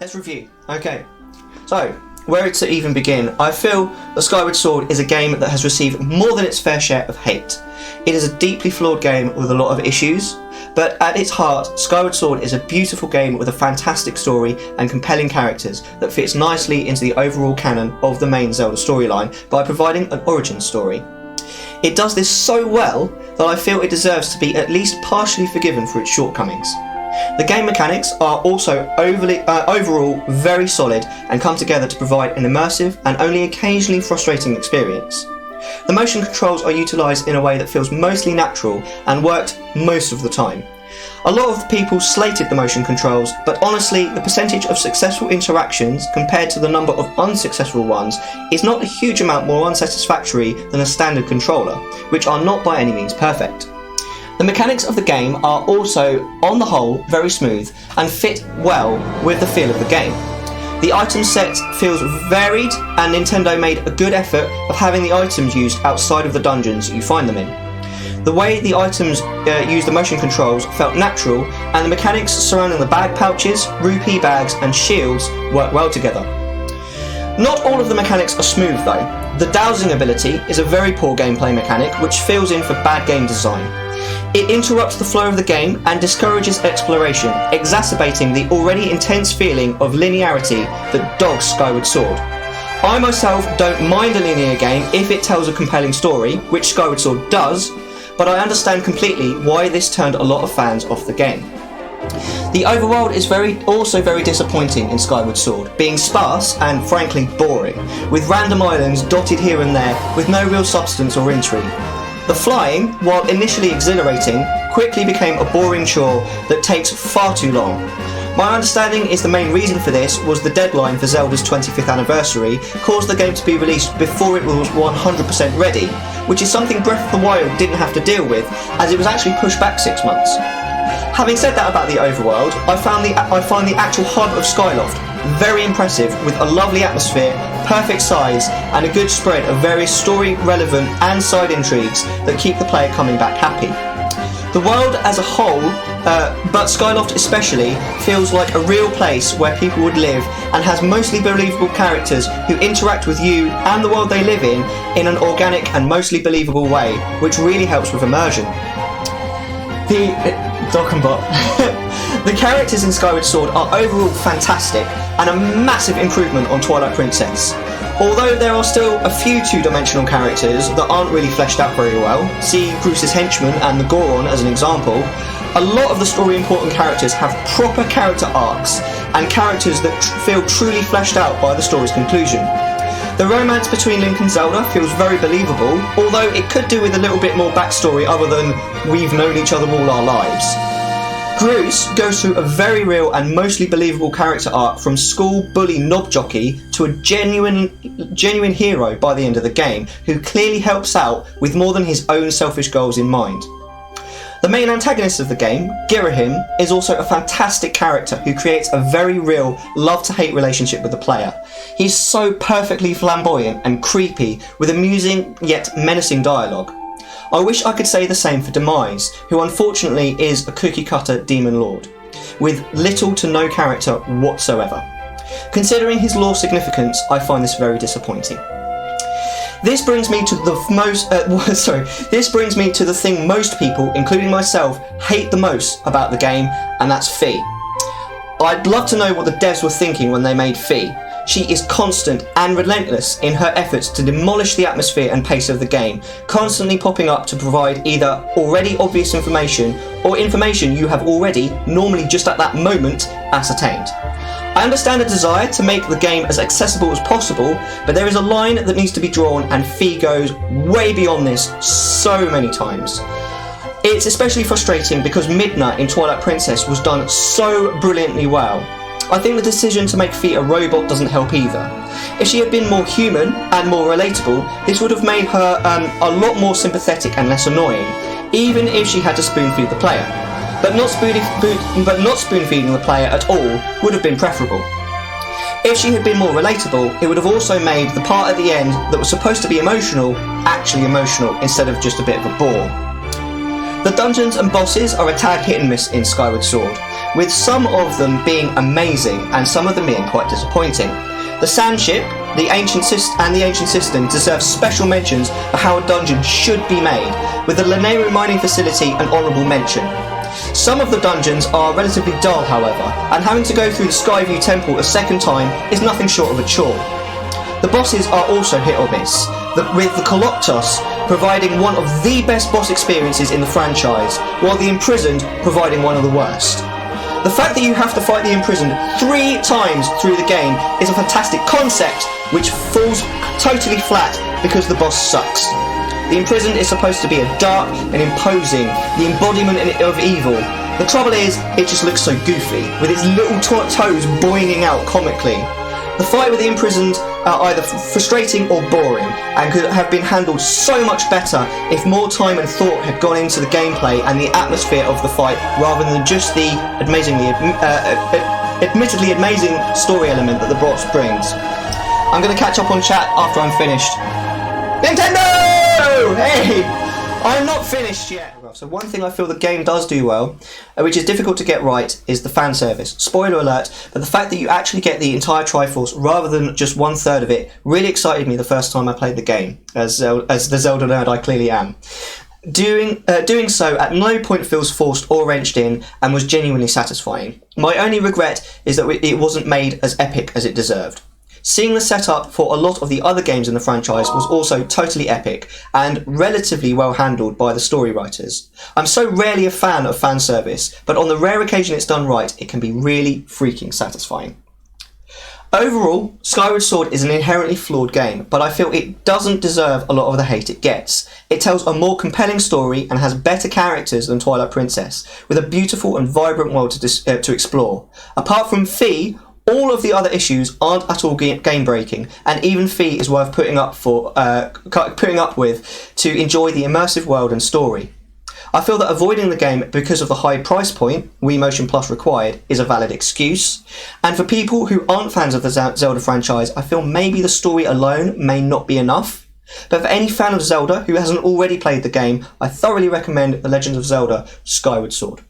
Let's review. Okay, so where to even begin? I feel that Skyward Sword is a game that has received more than its fair share of hate. It is a deeply flawed game with a lot of issues, but at its heart, Skyward Sword is a beautiful game with a fantastic story and compelling characters that fits nicely into the overall canon of the main Zelda storyline by providing an origin story. It does this so well that I feel it deserves to be at least partially forgiven for its shortcomings. The game mechanics are also overall very solid and come together to provide an immersive and only occasionally frustrating experience. The motion controls are utilised in a way that feels mostly natural and worked most of the time. A lot of people slated the motion controls, but honestly the percentage of successful interactions compared to the number of unsuccessful ones is not a huge amount more unsatisfactory than a standard controller, which are not by any means perfect. The mechanics of the game are also, on the whole, very smooth and fit well with the feel of the game. The item set feels varied, and Nintendo made a good effort of having the items used outside of the dungeons you find them in. The way the items use the motion controls felt natural, and the mechanics surrounding the bag pouches, rupee bags and shields work well together. Not all of the mechanics are smooth though. The dowsing ability is a very poor gameplay mechanic which fills in for bad game design. It interrupts the flow of the game and discourages exploration, exacerbating the already intense feeling of linearity that dogs Skyward Sword. I myself don't mind a linear game if it tells a compelling story, which Skyward Sword does, but I understand completely why this turned a lot of fans off the game. The overworld is also very disappointing in Skyward Sword, being sparse and frankly boring, with random islands dotted here and there with no real substance or intrigue. The flying, while initially exhilarating, quickly became a boring chore that takes far too long. My understanding is the main reason for this was the deadline for Zelda's 25th anniversary caused the game to be released before it was 100% ready, which is something Breath of the Wild didn't have to deal with, as it was actually pushed back 6 months. Having said that about the overworld, I find the actual hub of Skyloft very impressive, with a lovely atmosphere, perfect size, and a good spread of various story-relevant and side intrigues that keep the player coming back happy. The world as a whole, but Skyloft especially, feels like a real place where people would live and has mostly believable characters who interact with you and the world they live in an organic and mostly believable way, which really helps with immersion. The characters in Skyward Sword are overall fantastic and a massive improvement on Twilight Princess. Although there are still a few two-dimensional characters that aren't really fleshed out very well, see Bruce's henchman and the Goron as an example, a lot of the story-important characters have proper character arcs and characters that feel truly fleshed out by the story's conclusion. The romance between Link and Zelda feels very believable, although it could do with a little bit more backstory other than we've known each other all our lives. Bruce goes through a very real and mostly believable character arc from school bully knob jockey to a genuine hero by the end of the game, who clearly helps out with more than his own selfish goals in mind. The main antagonist of the game, Girahim, is also a fantastic character who creates a very real love-to-hate relationship with the player. He's so perfectly flamboyant and creepy, with amusing yet menacing dialogue. I wish I could say the same for Demise, who unfortunately is a cookie-cutter demon lord, with little to no character whatsoever. Considering his lore significance, I find this very disappointing. This brings me to the thing most people, including myself, hate the most about the game, and that's Fi. I'd love to know what the devs were thinking when they made Fi. She is constant and relentless in her efforts to demolish the atmosphere and pace of the game, constantly popping up to provide either already obvious information or information you have already, normally just at that moment, ascertained. I understand a desire to make the game as accessible as possible, but there is a line that needs to be drawn, and Fi goes way beyond this so many times. It's especially frustrating because Midna in Twilight Princess was done so brilliantly well. I think the decision to make Fi a robot doesn't help either. If she had been more human and more relatable, this would have made her a lot more sympathetic and less annoying, even if she had to spoon-feed the player. But not spoon-feeding the player at all would have been preferable. If she had been more relatable, it would have also made the part at the end that was supposed to be emotional, actually emotional, instead of just a bit of a bore. The dungeons and bosses are a tad hit and miss in Skyward Sword, with some of them being amazing and some of them being quite disappointing. The Sand Ship, the Ancient System deserve special mentions for how a dungeon should be made, with the Lanayru mining facility an honourable mention. Some of the dungeons are relatively dull, however, and having to go through the Skyview Temple a second time is nothing short of a chore. The bosses are also hit or miss, with the Coloptos providing one of the best boss experiences in the franchise, while the Imprisoned providing one of the worst. The fact that you have to fight the Imprisoned 3 times through the game is a fantastic concept, which falls totally flat because the boss sucks. The Imprisoned is supposed to be a dark and imposing, the embodiment of evil. The trouble is, it just looks so goofy, with its little toes boinging out comically. The fight with the Imprisoned are either frustrating or boring, and could have been handled so much better if more time and thought had gone into the gameplay and the atmosphere of the fight, rather than just the admittedly amazing story element that the boss brings. I'm going to catch up on chat after I'm finished. Nintendo! Hey! I'm not finished yet. So one thing I feel the game does do well, which is difficult to get right, is the fan service. Spoiler alert, but the fact that you actually get the entire Triforce rather than just 1/3 of it really excited me the first time I played the game, as the Zelda nerd I clearly am. Doing so at no point feels forced or wrenched in, and was genuinely satisfying. My only regret is that it wasn't made as epic as it deserved. Seeing the setup for a lot of the other games in the franchise was also totally epic and relatively well handled by the story writers. I'm so rarely a fan of fan service, but on the rare occasion it's done right, it can be really freaking satisfying. Overall, Skyward Sword is an inherently flawed game, but I feel it doesn't deserve a lot of the hate it gets. It tells a more compelling story and has better characters than Twilight Princess, with a beautiful and vibrant world to explore. Apart from Fee, all of the other issues aren't at all game-breaking, and even Fee is worth putting up with to enjoy the immersive world and story. I feel that avoiding the game because of the high price point, Wii Motion Plus required, is a valid excuse. And for people who aren't fans of the Zelda franchise, I feel maybe the story alone may not be enough. But for any fan of Zelda who hasn't already played the game, I thoroughly recommend The Legend of Zelda: Skyward Sword.